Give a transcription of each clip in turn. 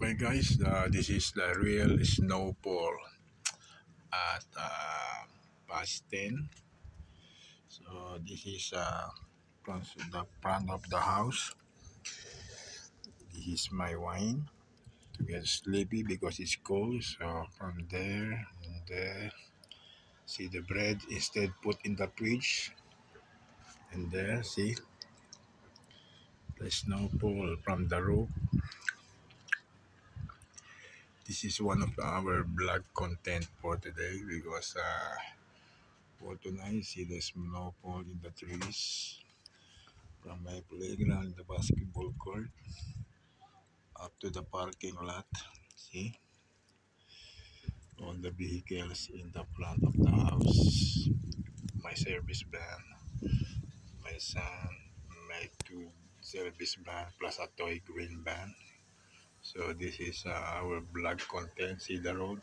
Okay guys, this is the real snowfall at past 10. So this is the front of the house. This is my wine to get sleepy because it's cold. So from there and there, see the bread instead put in the fridge. And there, see the snowfall from the roof. This is one of our vlog content for today because for tonight, see the snowfall in the trees from my playground, the basketball court, up to the parking lot. See all the vehicles in the front of the house. My service van, my son, my two service van plus a toy green van. So this is our vlog content. See the road.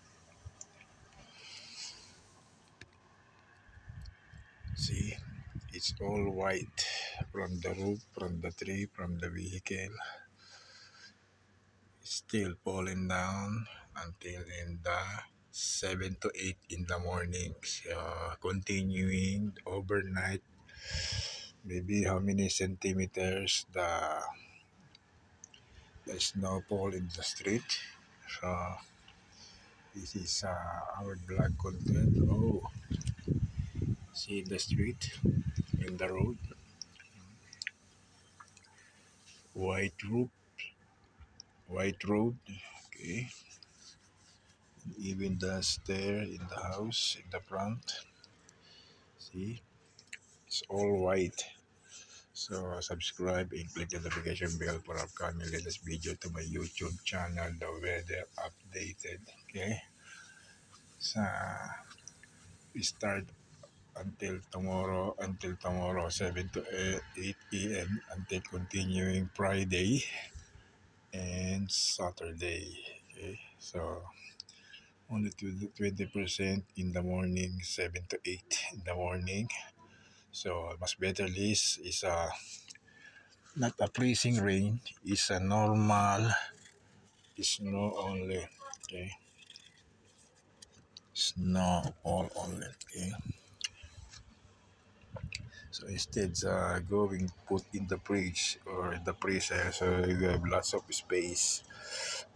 See, it's all white from the roof, from the tree, from the vehicle. Still falling down until in the 7 to 8 in the morning. So continuing overnight, maybe how many centimeters the snowfall in the street. So this is our vlog content. Oh, see the street in the road, white roof, white road. Okay, even the stair in the house in the front. See, it's all white. So subscribe and click the notification bell for upcoming latest video to my YouTube channel, The Weather Updated. Okay. So we start until tomorrow 7 to 8 p.m. until continuing Friday and Saturday. Okay. So only to the 20% in the morning, 7 to 8 in the morning. So much better list is not a freezing rain, is a normal snow only. Okay, snow all only. Okay, so instead going put in the fridge or in the freezer, so you have lots of space.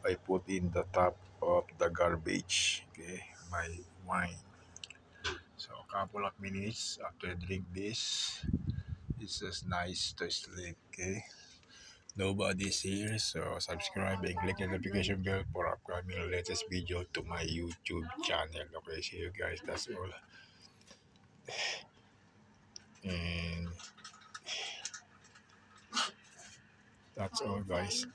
I put in the top of the garbage. Okay, my wine. So a couple of minutes after drink this, it's just nice to sleep. Okay. Nobody's here, so subscribe and click the notification bell for upcoming latest video to my YouTube channel. Okay, see you guys. That's all. And that's all, guys.